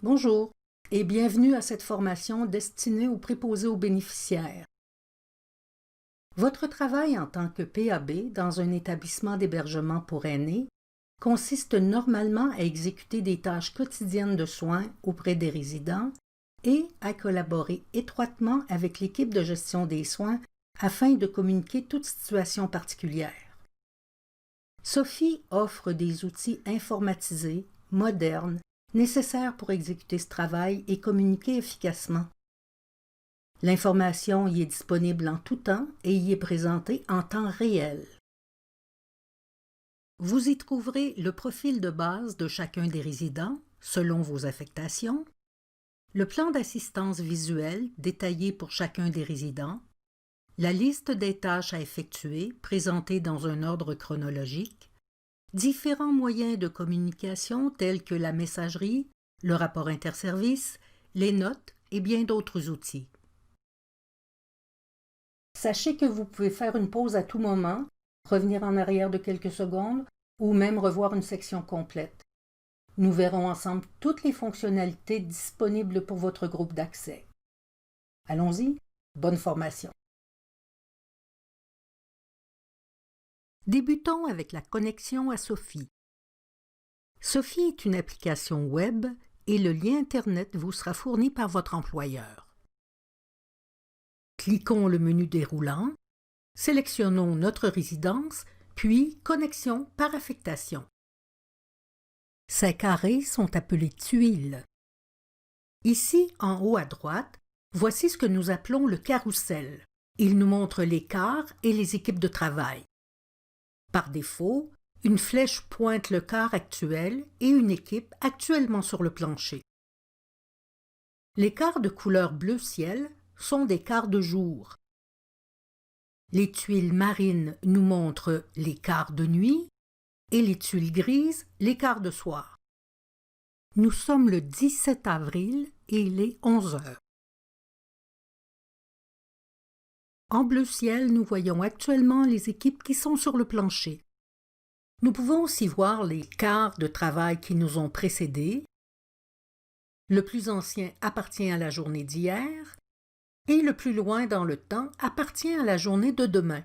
Bonjour et bienvenue à cette formation destinée aux préposés aux bénéficiaires. Votre travail en tant que PAB dans un établissement d'hébergement pour aînés consiste normalement à exécuter des tâches quotidiennes de soins auprès des résidents et à collaborer étroitement avec l'équipe de gestion des soins afin de communiquer toute situation particulière. Sophie offre des outils informatisés, modernes, nécessaires pour exécuter ce travail et communiquer efficacement. L'information y est disponible en tout temps et y est présentée en temps réel. Vous y trouverez le profil de base de chacun des résidents, selon vos affectations, le plan d'assistance visuelle détaillé pour chacun des résidents, la liste des tâches à effectuer présentée dans un ordre chronologique, différents moyens de communication tels que la messagerie, le rapport interservice, les notes et bien d'autres outils. Sachez que vous pouvez faire une pause à tout moment, revenir en arrière de quelques secondes ou même revoir une section complète. Nous verrons ensemble toutes les fonctionnalités disponibles pour votre groupe d'accès. Allons-y, bonne formation. Débutons avec la connexion à Sophie. Sophie est une application web et le lien Internet vous sera fourni par votre employeur. Cliquons le menu déroulant, sélectionnons notre résidence, puis Connexion par affectation. Ces carrés sont appelés tuiles. Ici, en haut à droite, voici ce que nous appelons le carrousel. Il nous montre les quarts et les équipes de travail. Par défaut, une flèche pointe le quart actuel et une équipe actuellement sur le plancher. Les quarts de couleur bleu ciel sont des quarts de jour. Les tuiles marines nous montrent les quarts de nuit et les tuiles grises les quarts de soir. Nous sommes le 17 avril et il est 11 heures. En bleu ciel, nous voyons actuellement les équipes qui sont sur le plancher. Nous pouvons aussi voir les quarts de travail qui nous ont précédés. Le plus ancien appartient à la journée d'hier et le plus loin dans le temps appartient à la journée de demain.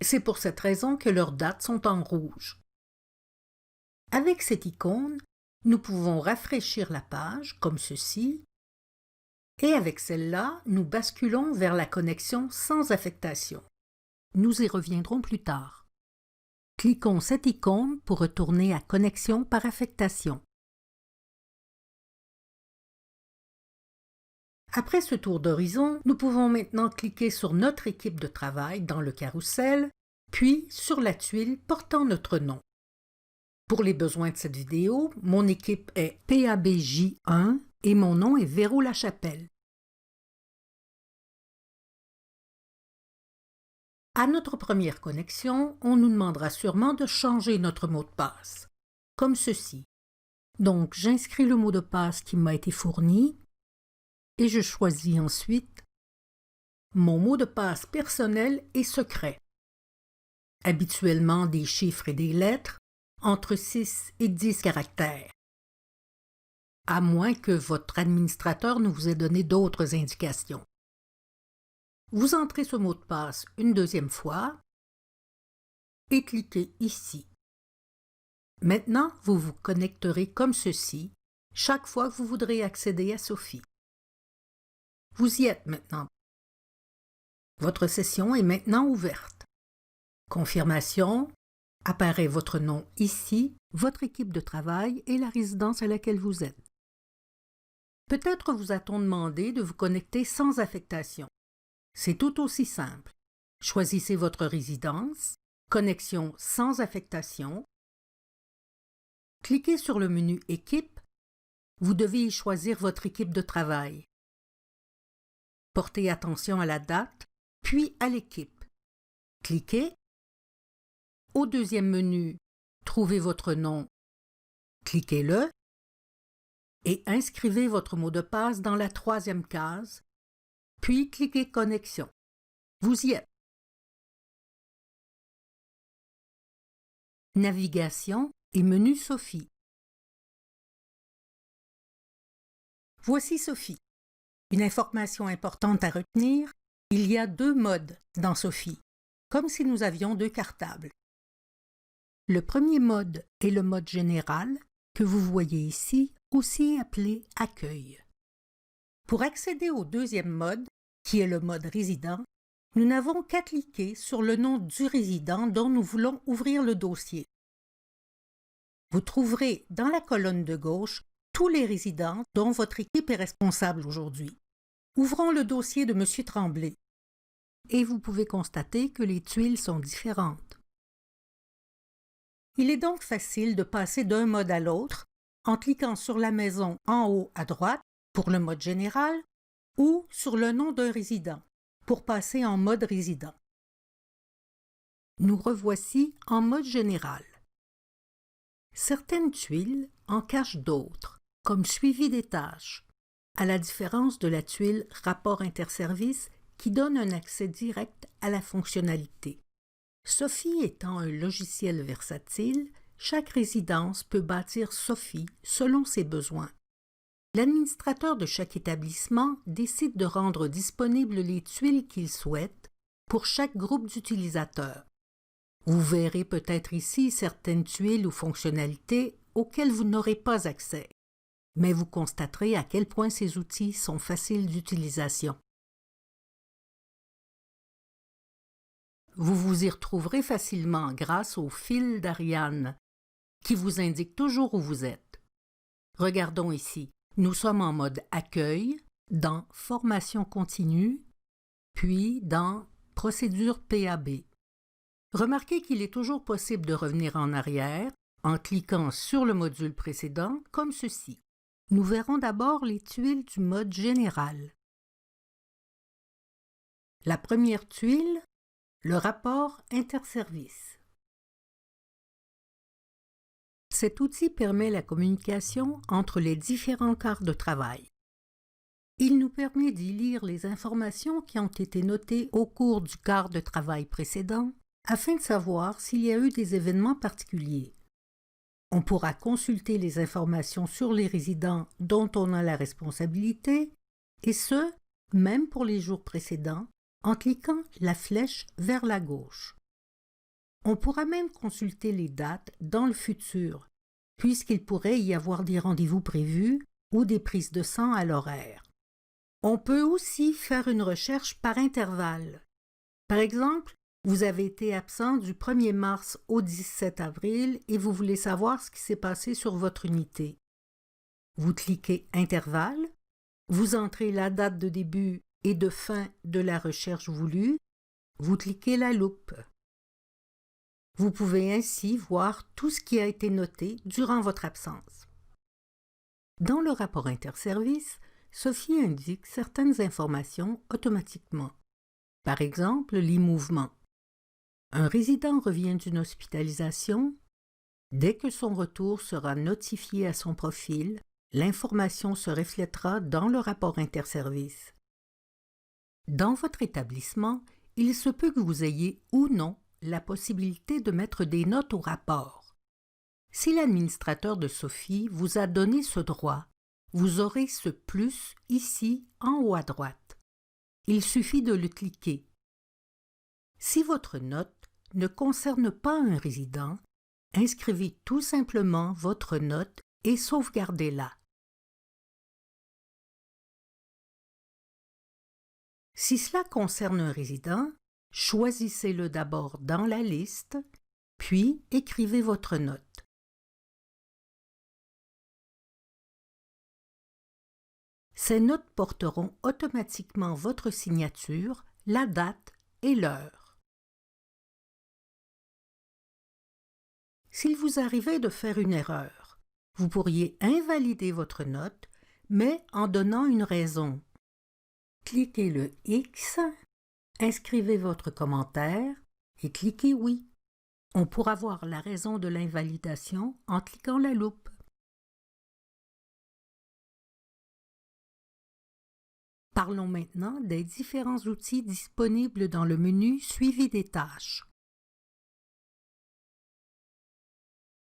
C'est pour cette raison que leurs dates sont en rouge. Avec cette icône, nous pouvons rafraîchir la page comme ceci et avec celle-là, nous basculons vers la connexion sans affectation. Nous y reviendrons plus tard. Cliquons cette icône pour retourner à Connexion par affectation. Après ce tour d'horizon, nous pouvons maintenant cliquer sur notre équipe de travail dans le carrousel, puis sur la tuile portant notre nom. Pour les besoins de cette vidéo, mon équipe est PABJ1 et mon nom est Véro Lachapelle. À notre première connexion, on nous demandera sûrement de changer notre mot de passe, comme ceci. Donc, j'inscris le mot de passe qui m'a été fourni et je choisis ensuite mon mot de passe personnel et secret. Habituellement des chiffres et des lettres, entre 6 et 10 caractères. À moins que votre administrateur ne vous ait donné d'autres indications. Vous entrez ce mot de passe une deuxième fois et cliquez ici. Maintenant, vous vous connecterez comme ceci chaque fois que vous voudrez accéder à Sophie. Vous y êtes maintenant. Votre session est maintenant ouverte. Confirmation, apparaît votre nom ici, votre équipe de travail et la résidence à laquelle vous êtes. Peut-être vous a-t-on demandé de vous connecter sans affectation. C'est tout aussi simple. Choisissez votre résidence, connexion sans affectation. Cliquez sur le menu Équipe. Vous devez y choisir votre équipe de travail. Portez attention à la date, puis à l'équipe. Cliquez. Au deuxième menu, trouvez votre nom. Cliquez-le. Et inscrivez votre mot de passe dans la troisième case, puis cliquez Connexion. Vous y êtes. Navigation et menu Sophie. Voici Sophie. Une information importante à retenir, il y a 2 modes dans Sophie, comme si nous avions 2 cartables. Le premier mode est le mode général, que vous voyez ici, aussi appelé Accueil. Pour accéder au deuxième mode, qui est le mode résident, nous n'avons qu'à cliquer sur le nom du résident dont nous voulons ouvrir le dossier. Vous trouverez dans la colonne de gauche tous les résidents dont votre équipe est responsable aujourd'hui. Ouvrons le dossier de M. Tremblay. Et vous pouvez constater que les tuiles sont différentes. Il est donc facile de passer d'un mode à l'autre en cliquant sur la maison en haut à droite pour le mode général ou sur le nom d'un résident pour passer en mode résident. Nous revoici en mode général. Certaines tuiles en cachent d'autres, comme suivi des tâches, à la différence de la tuile rapport interservice qui donne un accès direct à la fonctionnalité. Sophie étant un logiciel versatile, chaque résidence peut bâtir Sophie selon ses besoins. L'administrateur de chaque établissement décide de rendre disponibles les tuiles qu'il souhaite pour chaque groupe d'utilisateurs. Vous verrez peut-être ici certaines tuiles ou fonctionnalités auxquelles vous n'aurez pas accès, mais vous constaterez à quel point ces outils sont faciles d'utilisation. Vous vous y retrouverez facilement grâce au fil d'Ariane, qui vous indique toujours où vous êtes. Regardons ici. Nous sommes en mode accueil, dans formation continue, puis dans procédure PAB. Remarquez qu'il est toujours possible de revenir en arrière en cliquant sur le module précédent comme ceci. Nous verrons d'abord les tuiles du mode général. La première tuile, le rapport interservice. Cet outil permet la communication entre les différents quarts de travail. Il nous permet d'y lire les informations qui ont été notées au cours du quart de travail précédent afin de savoir s'il y a eu des événements particuliers. On pourra consulter les informations sur les résidents dont on a la responsabilité, et ce, même pour les jours précédents, en cliquant la flèche vers la gauche. On pourra même consulter les dates dans le futur, puisqu'il pourrait y avoir des rendez-vous prévus ou des prises de sang à l'horaire. On peut aussi faire une recherche par intervalle. Par exemple, vous avez été absent du 1er mars au 17 avril et vous voulez savoir ce qui s'est passé sur votre unité. Vous cliquez « Intervalle », vous entrez la date de début et de fin de la recherche voulue, vous cliquez la loupe. Vous pouvez ainsi voir tout ce qui a été noté durant votre absence. Dans le rapport interservice, Sophie indique certaines informations automatiquement. Par exemple, les mouvements. Un résident revient d'une hospitalisation. Dès que son retour sera notifié à son profil, l'information se reflètera dans le rapport interservice. Dans votre établissement, il se peut que vous ayez ou non la possibilité de mettre des notes au rapport. Si l'administrateur de Sophie vous a donné ce droit, vous aurez ce plus ici en haut à droite. Il suffit de le cliquer. Si votre note ne concerne pas un résident, inscrivez tout simplement votre note et sauvegardez-la. Si cela concerne un résident, choisissez-le d'abord dans la liste, puis écrivez votre note. Ces notes porteront automatiquement votre signature, la date et l'heure. S'il vous arrivait de faire une erreur, vous pourriez invalider votre note, mais en donnant une raison. Cliquez le X, inscrivez votre commentaire et cliquez Oui. On pourra voir la raison de l'invalidation en cliquant la loupe. Parlons maintenant des différents outils disponibles dans le menu Suivi des tâches.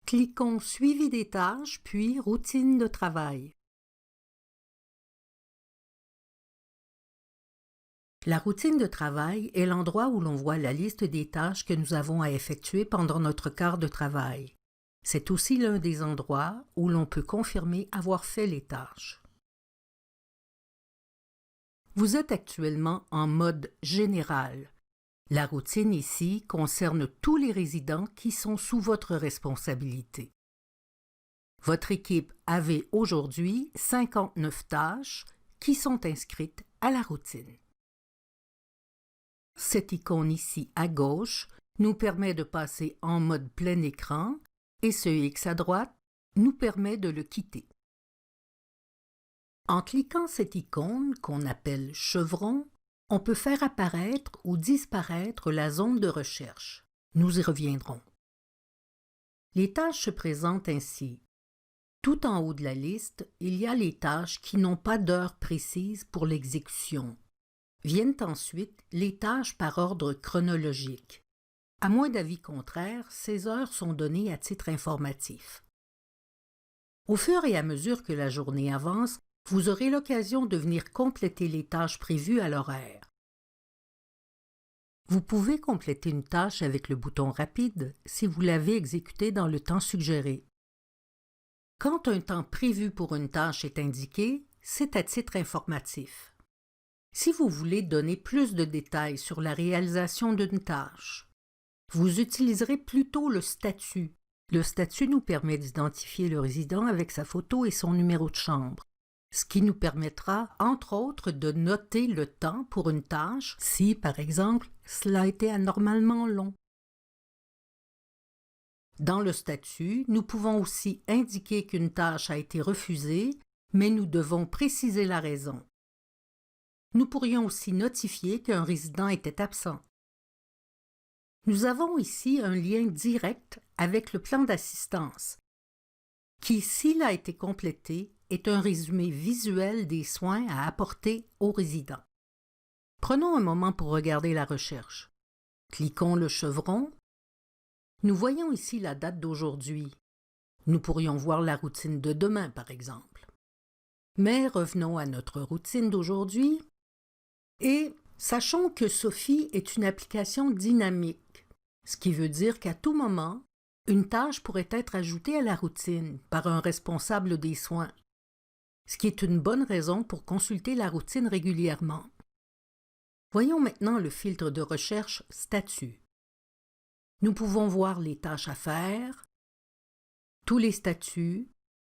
Cliquons Suivi des tâches, puis Routine de travail. La routine de travail est l'endroit où l'on voit la liste des tâches que nous avons à effectuer pendant notre quart de travail. C'est aussi l'un des endroits où l'on peut confirmer avoir fait les tâches. Vous êtes actuellement en mode général. La routine ici concerne tous les résidents qui sont sous votre responsabilité. Votre équipe avait aujourd'hui 59 tâches qui sont inscrites à la routine. Cette icône ici à gauche nous permet de passer en mode plein écran et ce X à droite nous permet de le quitter. En cliquant cette icône qu'on appelle chevron, on peut faire apparaître ou disparaître la zone de recherche. Nous y reviendrons. Les tâches se présentent ainsi. Tout en haut de la liste, il y a les tâches qui n'ont pas d'heure précise pour l'exécution. Viennent ensuite les tâches par ordre chronologique. À moins d'avis contraire, ces heures sont données à titre informatif. Au fur et à mesure que la journée avance, vous aurez l'occasion de venir compléter les tâches prévues à l'horaire. Vous pouvez compléter une tâche avec le bouton rapide si vous l'avez exécutée dans le temps suggéré. Quand un temps prévu pour une tâche est indiqué, c'est à titre informatif. Si vous voulez donner plus de détails sur la réalisation d'une tâche, vous utiliserez plutôt le statut. Le statut nous permet d'identifier le résident avec sa photo et son numéro de chambre, ce qui nous permettra, entre autres, de noter le temps pour une tâche si, par exemple, cela a été anormalement long. Dans le statut, nous pouvons aussi indiquer qu'une tâche a été refusée, mais nous devons préciser la raison. Nous pourrions aussi notifier qu'un résident était absent. Nous avons ici un lien direct avec le plan d'assistance, qui, s'il a été complété, est un résumé visuel des soins à apporter aux résidents. Prenons un moment pour regarder la recherche. Cliquons le chevron. Nous voyons ici la date d'aujourd'hui. Nous pourrions voir la routine de demain, par exemple. Mais revenons à notre routine d'aujourd'hui et sachons que Sophie est une application dynamique, ce qui veut dire qu'à tout moment, une tâche pourrait être ajoutée à la routine par un responsable des soins, ce qui est une bonne raison pour consulter la routine régulièrement. Voyons maintenant le filtre de recherche Statut. Nous pouvons voir les tâches à faire, tous les statuts,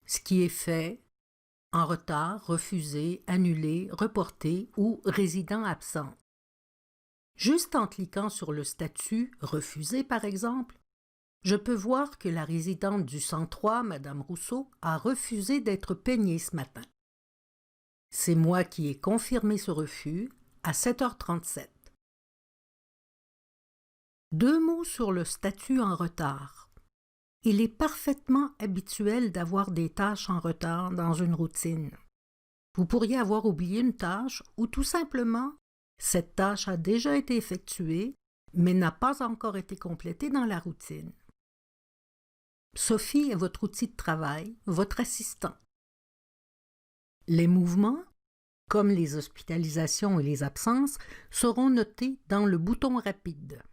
ce qui est fait, en retard, refusé, annulé, reporté ou résident absent. Juste en cliquant sur le statut « Refusé » par exemple, je peux voir que la résidente du 103, Mme Rousseau, a refusé d'être peignée ce matin. C'est moi qui ai confirmé ce refus à 7h37. 2 mots sur le statut en retard. Il est parfaitement habituel d'avoir des tâches en retard dans une routine. Vous pourriez avoir oublié une tâche ou tout simplement, cette tâche a déjà été effectuée, mais n'a pas encore été complétée dans la routine. Sophie est votre outil de travail, votre assistant. Les mouvements, comme les hospitalisations et les absences, seront notés dans le bouton rapide.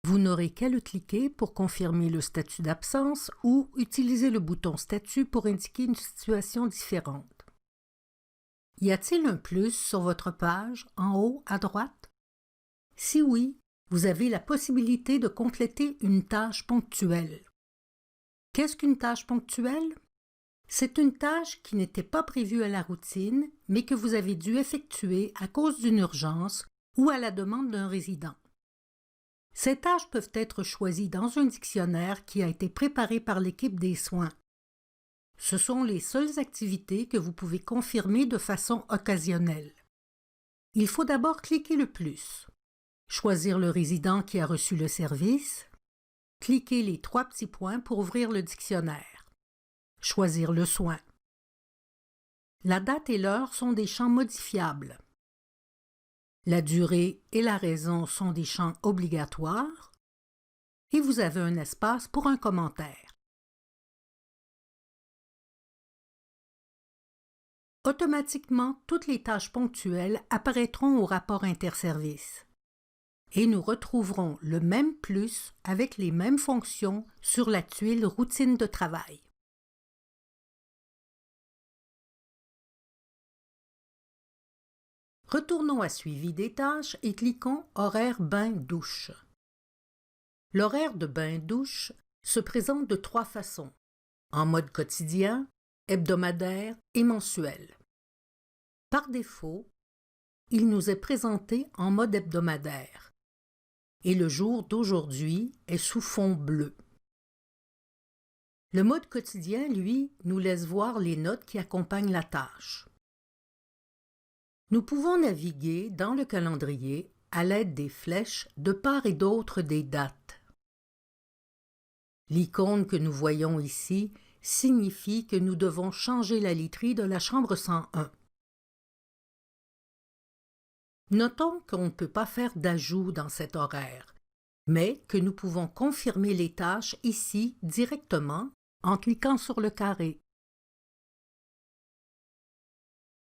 Vous n'aurez qu'à le cliquer pour confirmer le statut d'absence ou utiliser le bouton statut pour indiquer une situation différente. Y a-t-il un plus sur votre page en haut à droite? Si oui, vous avez la possibilité de compléter une tâche ponctuelle. Qu'est-ce qu'une tâche ponctuelle? C'est une tâche qui n'était pas prévue à la routine, mais que vous avez dû effectuer à cause d'une urgence ou à la demande d'un résident. Ces tâches peuvent être choisies dans un dictionnaire qui a été préparé par l'équipe des soins. Ce sont les seules activités que vous pouvez confirmer de façon occasionnelle. Il faut d'abord cliquer le plus, choisir le résident qui a reçu le service, cliquer les 3 petits points pour ouvrir le dictionnaire, choisir le soin. La date et l'heure sont des champs modifiables. La durée et la raison sont des champs obligatoires et vous avez un espace pour un commentaire. automatiquement toutes les tâches ponctuelles apparaîtront au rapport interservices. Et nous retrouverons le même plus avec les mêmes fonctions sur la tuile routine de travail. Retournons à Suivi des tâches et cliquons Horaire bain-douche. L'horaire de bain-douche se présente de 3 façons, en mode quotidien, hebdomadaire et mensuel. Par défaut, il nous est présenté en mode hebdomadaire et le jour d'aujourd'hui est sous fond bleu. Le mode quotidien, lui, nous laisse voir les notes qui accompagnent la tâche. Nous pouvons naviguer dans le calendrier à l'aide des flèches de part et d'autre des dates. L'icône que nous voyons ici signifie que nous devons changer la literie de la chambre 101. Notons qu'on ne peut pas faire d'ajout dans cet horaire, mais que nous pouvons confirmer les tâches ici directement en cliquant sur le carré.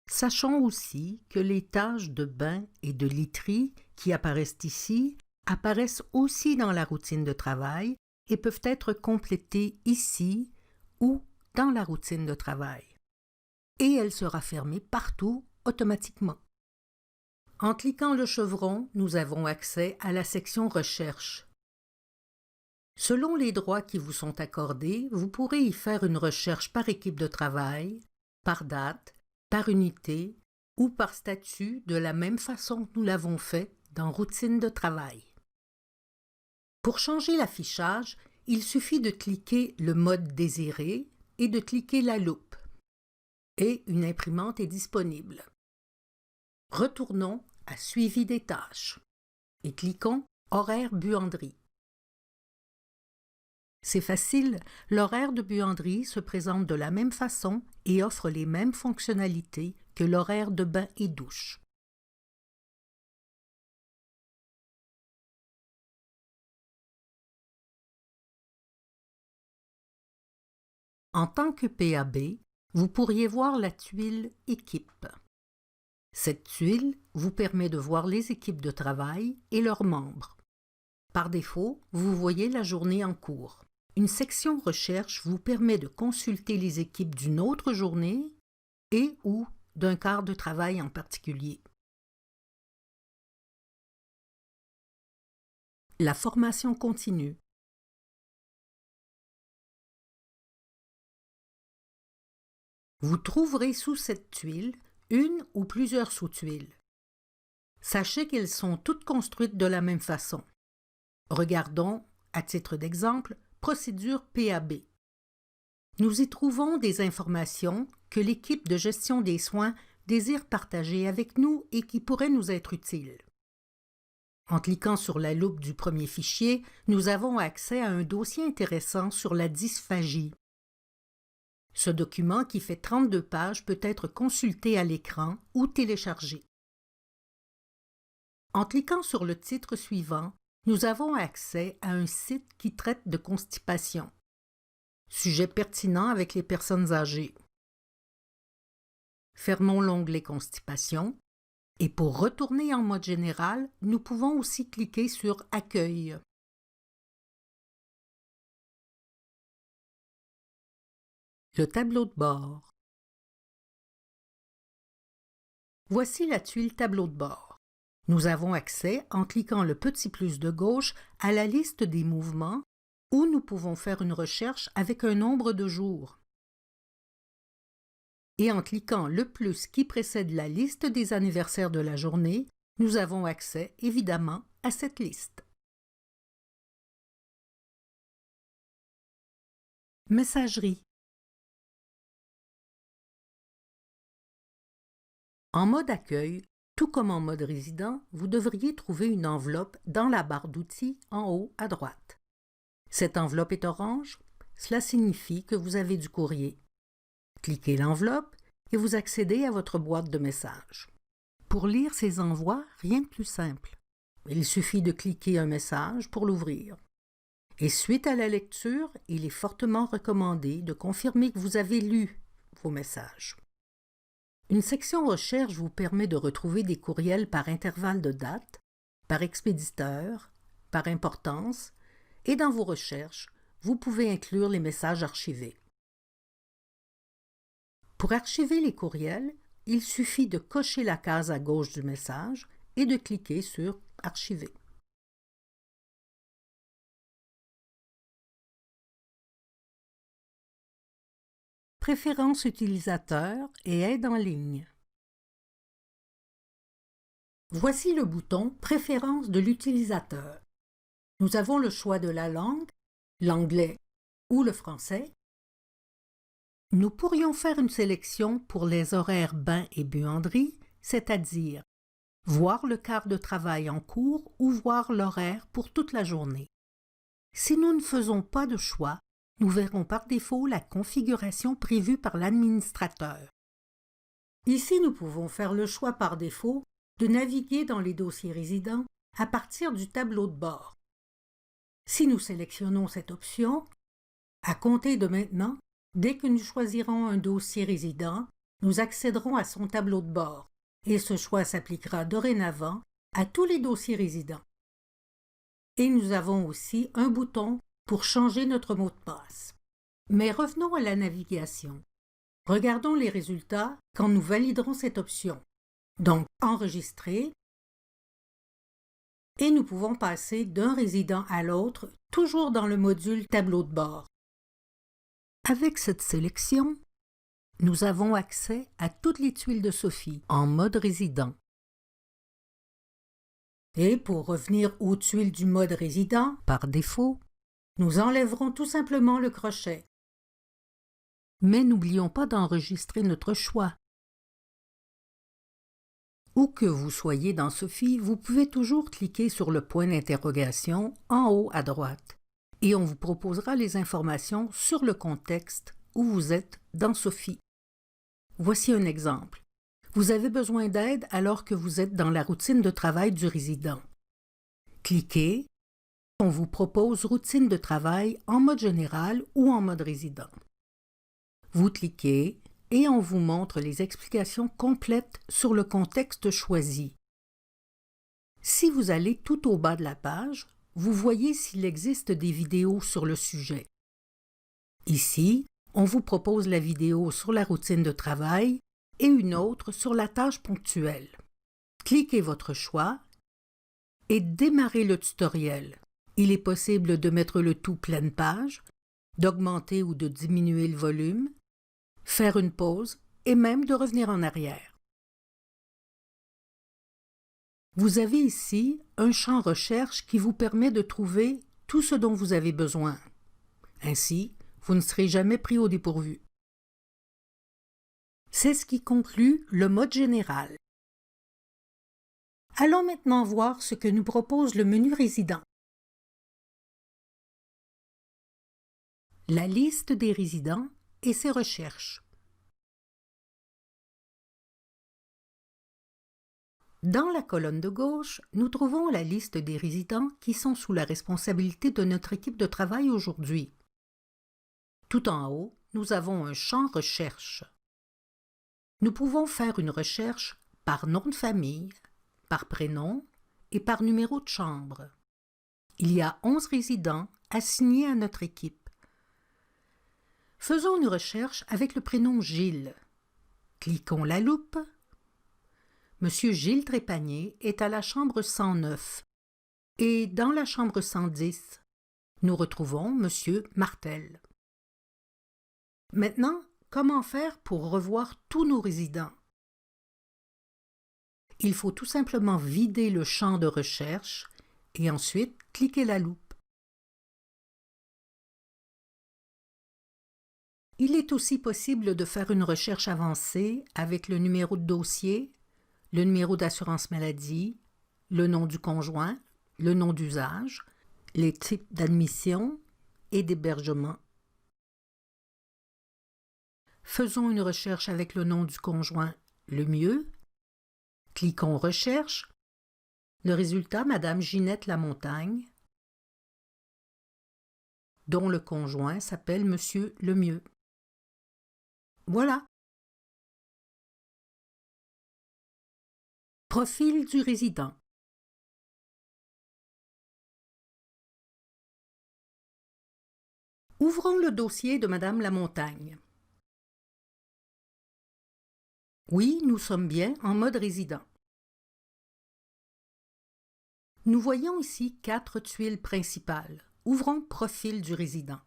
Sachons aussi que les tâches de bain et de literie qui apparaissent ici apparaissent aussi dans la routine de travail et peuvent être complétées ici ou dans la routine de travail. Et elle sera fermée partout automatiquement. En cliquant le chevron, nous avons accès à la section Recherche. Selon les droits qui vous sont accordés, vous pourrez y faire une recherche par équipe de travail, par date, par unité ou par statut de la même façon que nous l'avons fait dans Routine de travail. Pour changer l'affichage, il suffit de cliquer le mode désiré et de cliquer la loupe. Et une imprimante est disponible. Retournons à Suivi des tâches et cliquons Horaire buanderie. C'est facile, l'horaire de buanderie se présente de la même façon et offre les mêmes fonctionnalités que l'horaire de bain et douche. En tant que PAB, vous pourriez voir la tuile Équipe. Cette tuile vous permet de voir les équipes de travail et leurs membres. Par défaut, vous voyez la journée en cours. Une section Recherche vous permet de consulter les équipes d'une autre journée et ou d'un quart de travail en particulier. La formation continue. Vous trouverez sous cette tuile une ou plusieurs sous-tuiles. Sachez qu'elles sont toutes construites de la même façon. Regardons, à titre d'exemple, Procédure PAB. Nous y trouvons des informations que l'équipe de gestion des soins désire partager avec nous et qui pourraient nous être utiles. En cliquant sur la loupe du premier fichier, nous avons accès à un dossier intéressant sur la dysphagie. Ce document, qui fait 32 pages, peut être consulté à l'écran ou téléchargé. En cliquant sur le titre suivant, nous avons accès à un site qui traite de constipation. Sujet pertinent avec les personnes âgées. Fermons l'onglet Constipation et pour retourner en mode général, nous pouvons aussi cliquer sur Accueil. Le tableau de bord. Voici la tuile tableau de bord. Nous avons accès, en cliquant le petit plus de gauche, à la liste des mouvements où nous pouvons faire une recherche avec un nombre de jours. Et en cliquant le plus qui précède la liste des anniversaires de la journée, nous avons accès évidemment à cette liste. Messagerie. En mode accueil, tout comme en mode résident, vous devriez trouver une enveloppe dans la barre d'outils en haut à droite. Cette enveloppe est orange, cela signifie que vous avez du courrier. Cliquez l'enveloppe et vous accédez à votre boîte de messages. Pour lire ces envois, rien de plus simple. Il suffit de cliquer un message pour l'ouvrir. Et suite à la lecture, il est fortement recommandé de confirmer que vous avez lu vos messages. Une section recherche vous permet de retrouver des courriels par intervalle de date, par expéditeur, par importance, et dans vos recherches, vous pouvez inclure les messages archivés. Pour archiver les courriels, il suffit de cocher la case à gauche du message et de cliquer sur « Archiver ». Préférences utilisateurs et aide en ligne. Voici le bouton « Préférences de l'utilisateur ». Nous avons le choix de la langue, l'anglais ou le français. Nous pourrions faire une sélection pour les horaires bain et buanderie, c'est-à-dire voir le quart de travail en cours ou voir l'horaire pour toute la journée. Si nous ne faisons pas de choix, nous verrons par défaut la configuration prévue par l'administrateur. Ici, nous pouvons faire le choix par défaut de naviguer dans les dossiers résidents à partir du tableau de bord. Si nous sélectionnons cette option, à compter de maintenant, dès que nous choisirons un dossier résident, nous accéderons à son tableau de bord et ce choix s'appliquera dorénavant à tous les dossiers résidents. Et nous avons aussi un bouton pour changer notre mot de passe. Mais revenons à la navigation. Regardons les résultats quand nous validerons cette option. Donc, enregistrer. Et nous pouvons passer d'un résident à l'autre, toujours dans le module tableau de bord. Avec cette sélection, nous avons accès à toutes les tuiles de Sophie en mode résident. Et pour revenir aux tuiles du mode résident, par défaut, nous enlèverons tout simplement le crochet. Mais n'oublions pas d'enregistrer notre choix. Où que vous soyez dans Sophie, vous pouvez toujours cliquer sur le point d'interrogation en haut à droite et on vous proposera les informations sur le contexte où vous êtes dans Sophie. Voici un exemple. Vous avez besoin d'aide alors que vous êtes dans la routine de travail du résident. Cliquez. On vous propose routine de travail en mode général ou en mode résident. Vous cliquez et on vous montre les explications complètes sur le contexte choisi. Si vous allez tout au bas de la page, vous voyez s'il existe des vidéos sur le sujet. Ici, on vous propose la vidéo sur la routine de travail et une autre sur la tâche ponctuelle. Cliquez votre choix et démarrez le tutoriel. Il est possible de mettre le tout pleine page, d'augmenter ou de diminuer le volume, faire une pause et même de revenir en arrière. Vous avez ici un champ recherche qui vous permet de trouver tout ce dont vous avez besoin. Ainsi, vous ne serez jamais pris au dépourvu. C'est ce qui conclut le mode général. Allons maintenant voir ce que nous propose le menu résident. La liste des résidents et ses recherches. Dans la colonne de gauche, nous trouvons la liste des résidents qui sont sous la responsabilité de notre équipe de travail aujourd'hui. Tout en haut, nous avons un champ recherche. Nous pouvons faire une recherche par nom de famille, par prénom et par numéro de chambre. Il y a 11 résidents assignés à notre équipe. Faisons une recherche avec le prénom Gilles. Cliquons la loupe. Monsieur Gilles Trépanier est à la chambre 109 et dans la chambre 110, nous retrouvons Monsieur Martel. Maintenant, comment faire pour revoir tous nos résidents? Il faut tout simplement vider le champ de recherche et ensuite cliquer la loupe. Il est aussi possible de faire une recherche avancée avec le numéro de dossier, le numéro d'assurance maladie, le nom du conjoint, le nom d'usage, les types d'admission et d'hébergement. Faisons une recherche avec le nom du conjoint le mieux. Cliquons Recherche. Le résultat, Madame Ginette Lamontagne, dont le conjoint s'appelle Monsieur Lemieux. Voilà. Profil du résident. Ouvrons le dossier de Madame Lamontagne. Oui, nous sommes bien en mode résident. Nous voyons ici 4 tuiles principales. Ouvrons Profil du résident.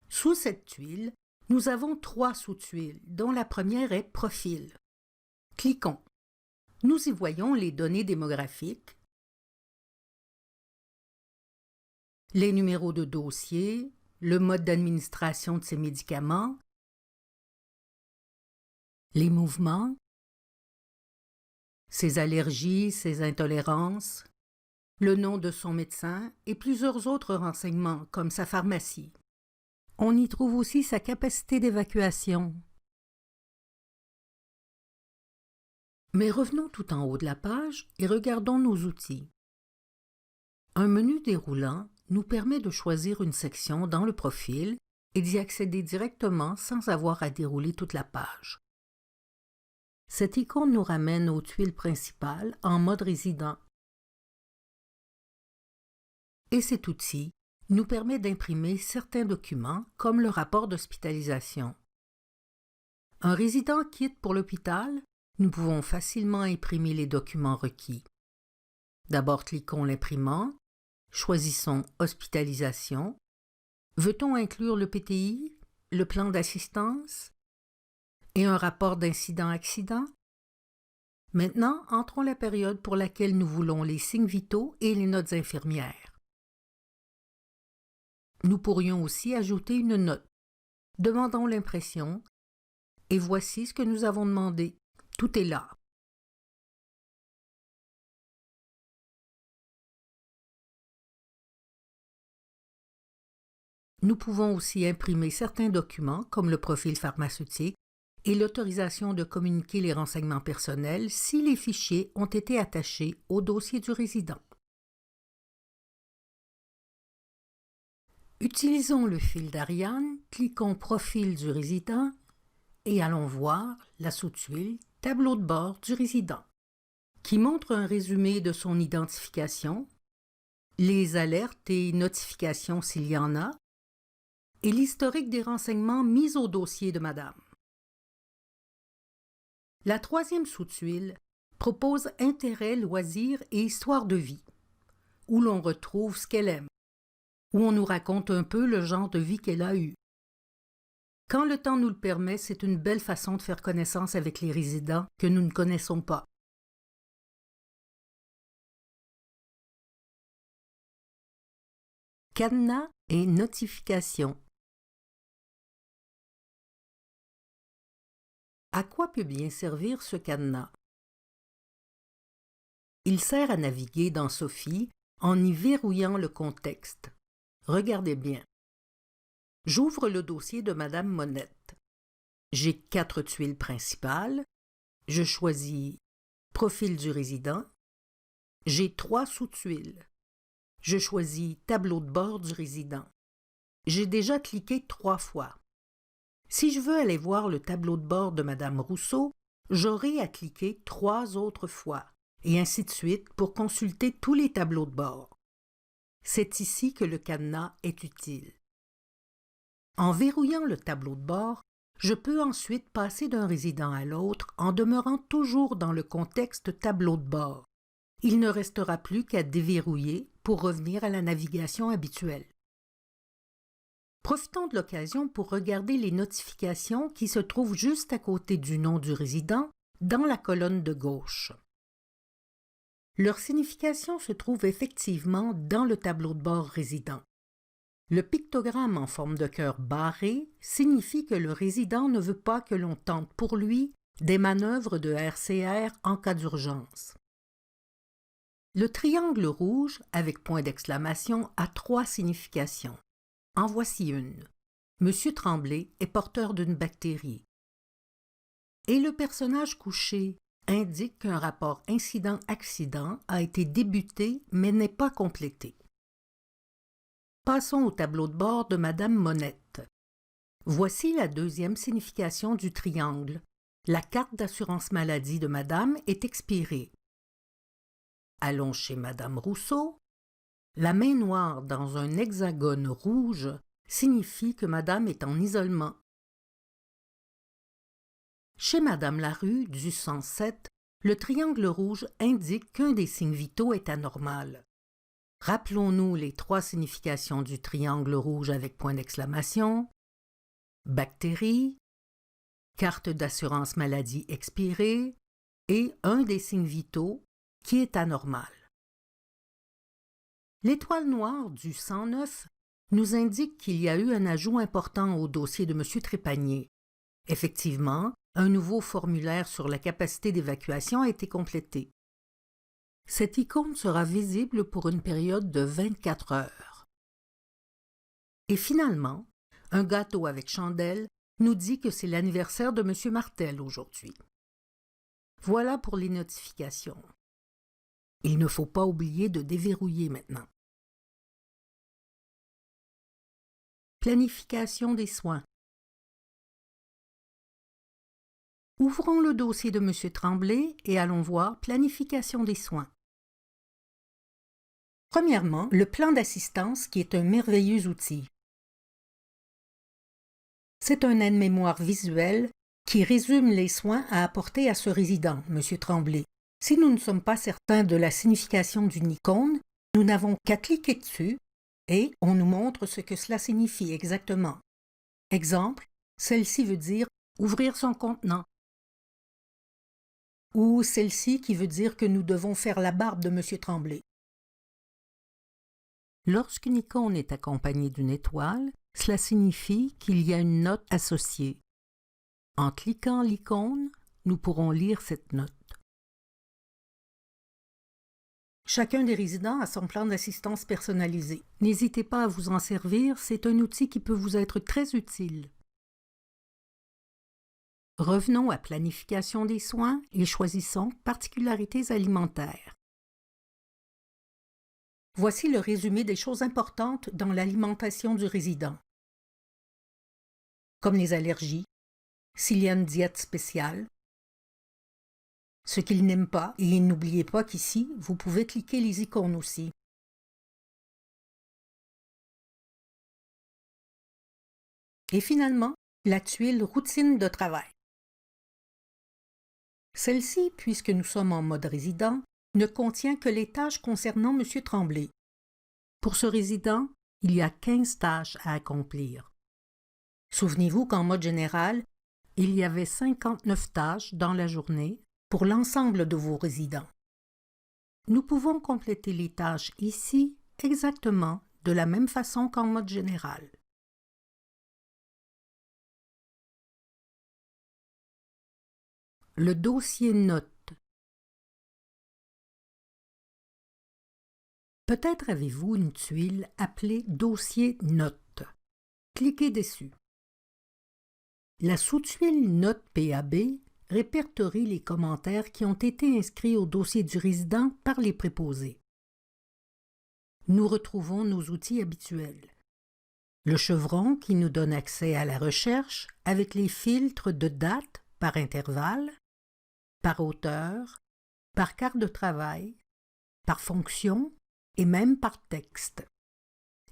Sous cette tuile, nous avons 3 sous-tuiles, dont la première est Profil. Cliquons. Nous y voyons les données démographiques, les numéros de dossier, le mode d'administration de ces médicaments, les mouvements, ses allergies, ses intolérances, le nom de son médecin et plusieurs autres renseignements comme sa pharmacie. On y trouve aussi sa capacité d'évacuation. Mais revenons tout en haut de la page et regardons nos outils. Un menu déroulant nous permet de choisir une section dans le profil et d'y accéder directement sans avoir à dérouler toute la page. Cette icône nous ramène aux tuiles principales en mode résident. Et cet outil nous permet d'imprimer certains documents comme le rapport d'hospitalisation. Un résident quitte pour l'hôpital, nous pouvons facilement imprimer les documents requis. D'abord, cliquons l'imprimant, choisissons Hospitalisation. Veut-on inclure le PTI, le plan d'assistance et un rapport d'incident-accident? Maintenant, entrons la période pour laquelle nous voulons les signes vitaux et les notes infirmières. Nous pourrions aussi ajouter une note. Demandons l'impression et voici ce que nous avons demandé. Tout est là. Nous pouvons aussi imprimer certains documents comme le profil pharmaceutique et l'autorisation de communiquer les renseignements personnels si les fichiers ont été attachés au dossier du résident. Utilisons le fil d'Ariane, cliquons Profil du résident et allons voir la sous-tuile Tableau de bord du résident, qui montre un résumé de son identification, les alertes et notifications s'il y en a, et l'historique des renseignements mis au dossier de Madame. La troisième sous-tuile propose Intérêts, loisirs et histoire de vie, où l'on retrouve ce qu'elle aime, où on nous raconte un peu le genre de vie qu'elle a eu. Quand le temps nous le permet, c'est une belle façon de faire connaissance avec les résidents que nous ne connaissons pas. Cadenas et notifications. À quoi peut bien servir ce cadenas? Il sert à naviguer dans Sophie en y verrouillant le contexte. Regardez bien. J'ouvre le dossier de Madame Monette. J'ai 4 tuiles principales. Je choisis Profil du résident. J'ai 3 sous-tuiles. Je choisis Tableau de bord du résident. J'ai déjà cliqué 3 fois. Si je veux aller voir le tableau de bord de Madame Rousseau, j'aurai à cliquer 3 autres fois, et ainsi de suite pour consulter tous les tableaux de bord. C'est ici que le cadenas est utile. En verrouillant le tableau de bord, je peux ensuite passer d'un résident à l'autre en demeurant toujours dans le contexte tableau de bord. Il ne restera plus qu'à déverrouiller pour revenir à la navigation habituelle. Profitons de l'occasion pour regarder les notifications qui se trouvent juste à côté du nom du résident dans la colonne de gauche. Leur signification se trouve effectivement dans le tableau de bord résident. Le pictogramme en forme de cœur barré signifie que le résident ne veut pas que l'on tente pour lui des manœuvres de RCR en cas d'urgence. Le triangle rouge avec point d'exclamation a 3 significations. En voici une. Monsieur Tremblay est porteur d'une bactérie. Et le personnage couché indique qu'un rapport incident-accident a été débuté mais n'est pas complété. Passons au tableau de bord de Madame Monette. Voici la deuxième signification du triangle. La carte d'assurance maladie de Madame est expirée. Allons chez Madame Rousseau. La main noire dans un hexagone rouge signifie que Madame est en isolement. Chez Madame Larue, du 107, le triangle rouge indique qu'un des signes vitaux est anormal. Rappelons-nous les 3 significations du triangle rouge avec point d'exclamation. Bactérie, carte d'assurance maladie expirée et un des signes vitaux qui est anormal. L'étoile noire du 109 nous indique qu'il y a eu un ajout important au dossier de M. Trépanier. Effectivement, un nouveau formulaire sur la capacité d'évacuation a été complété. Cette icône sera visible pour une période de 24 heures. Et finalement, un gâteau avec chandelle nous dit que c'est l'anniversaire de M. Martel aujourd'hui. Voilà pour les notifications. Il ne faut pas oublier de déverrouiller maintenant. Planification des soins. Ouvrons le dossier de M. Tremblay et allons voir Planification des soins. Premièrement, le plan d'assistance qui est un merveilleux outil. C'est un aide-mémoire visuel qui résume les soins à apporter à ce résident, M. Tremblay. Si nous ne sommes pas certains de la signification d'une icône, nous n'avons qu'à cliquer dessus et on nous montre ce que cela signifie exactement. Exemple, celle-ci veut dire « ouvrir son contenant » ou celle-ci qui veut dire que nous devons faire la barbe de M. Tremblay. Lorsqu'une icône est accompagnée d'une étoile, cela signifie qu'il y a une note associée. En cliquant l'icône, nous pourrons lire cette note. Chacun des résidents a son plan d'assistance personnalisé. N'hésitez pas à vous en servir, c'est un outil qui peut vous être très utile. Revenons à Planification des soins et choisissons Particularités alimentaires. Voici le résumé des choses importantes dans l'alimentation du résident. Comme les allergies, s'il y a une diète spéciale, ce qu'il n'aime pas, et n'oubliez pas qu'ici, vous pouvez cliquer les icônes aussi. Et finalement, la tuile Routine de travail. Celle-ci, puisque nous sommes en mode résident, ne contient que les tâches concernant M. Tremblay. Pour ce résident, il y a 15 tâches à accomplir. Souvenez-vous qu'en mode général, il y avait 59 tâches dans la journée pour l'ensemble de vos résidents. Nous pouvons compléter les tâches ici exactement de la même façon qu'en mode général. Le dossier notes. Peut-être avez-vous une tuile appelée dossier notes. Cliquez dessus. La sous-tuile Notes PAB répertorie les commentaires qui ont été inscrits au dossier du résident par les préposés. Nous retrouvons nos outils habituels. Le chevron qui nous donne accès à la recherche avec les filtres de date par intervalle, par auteur, par carte de travail, par fonction et même par texte.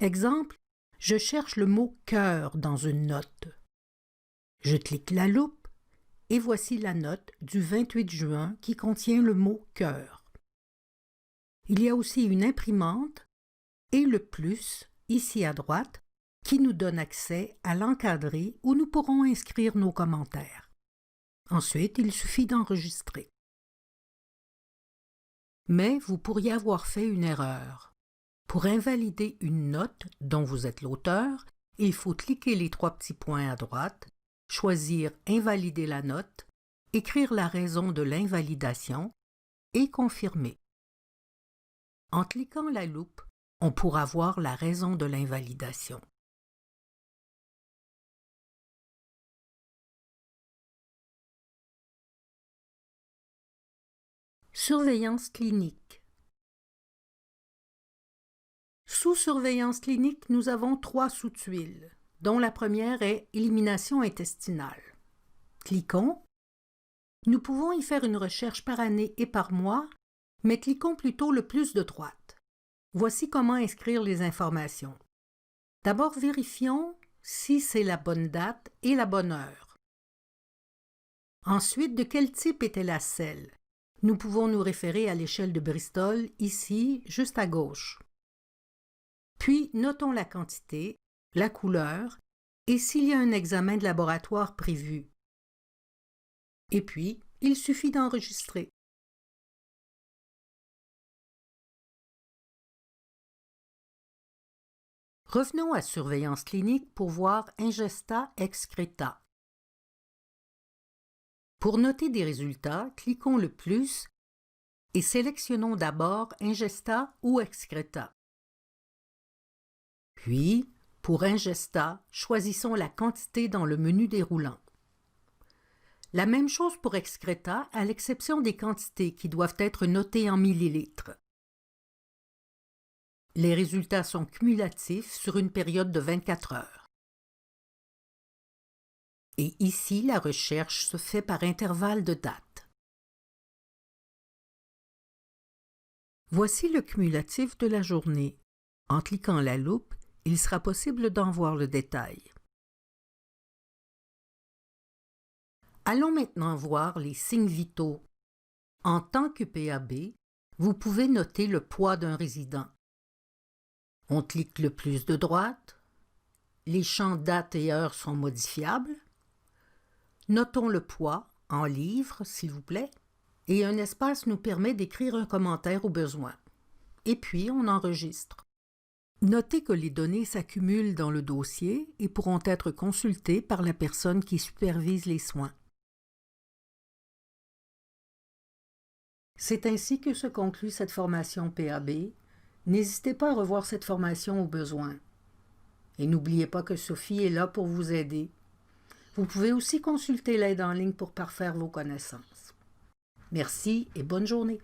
Exemple, je cherche le mot « cœur » dans une note. Je clique la loupe et voici la note du 28 juin qui contient le mot « cœur ». Il y a aussi une imprimante et le plus, ici à droite, qui nous donne accès à l'encadré où nous pourrons inscrire nos commentaires. Ensuite, il suffit d'enregistrer. Mais vous pourriez avoir fait une erreur. Pour invalider une note dont vous êtes l'auteur, il faut cliquer les 3 petits points à droite, choisir « Invalider la note », écrire la raison de l'invalidation et confirmer. En cliquant la loupe, on pourra voir la raison de l'invalidation. Surveillance clinique. Sous surveillance clinique, nous avons 3 sous-tuiles, dont la première est élimination intestinale. Cliquons Nous pouvons y faire une recherche par année et par mois, mais cliquons plutôt le plus de droite. Voici comment inscrire les informations. D'abord, vérifions si c'est la bonne date et la bonne heure. Ensuite, de quel type était la selle? Nous pouvons nous référer à l'échelle de Bristol, ici, juste à gauche. Puis, notons la quantité, la couleur et s'il y a un examen de laboratoire prévu. Et puis, il suffit d'enregistrer. Revenons à surveillance clinique pour voir Ingesta excreta. Pour noter des résultats, cliquons le plus et sélectionnons d'abord Ingesta ou excreta. Puis, pour Ingesta, choisissons la quantité dans le menu déroulant. La même chose pour excreta, à l'exception des quantités qui doivent être notées en millilitres. Les résultats sont cumulatifs sur une période de 24 heures. Et ici, la recherche se fait par intervalle de date. Voici le cumulatif de la journée. En cliquant la loupe, il sera possible d'en voir le détail. Allons maintenant voir les signes vitaux. En tant que PAB, vous pouvez noter le poids d'un résident. On clique le plus de droite. Les champs date et heure sont modifiables. Notons le poids, en livres, s'il vous plaît, et un espace nous permet d'écrire un commentaire au besoin. Et puis, on enregistre. Notez que les données s'accumulent dans le dossier et pourront être consultées par la personne qui supervise les soins. C'est ainsi que se conclut cette formation PAB. N'hésitez pas à revoir cette formation au besoin. Et n'oubliez pas que Sophie est là pour vous aider. Vous pouvez aussi consulter l'aide en ligne pour parfaire vos connaissances. Merci et bonne journée.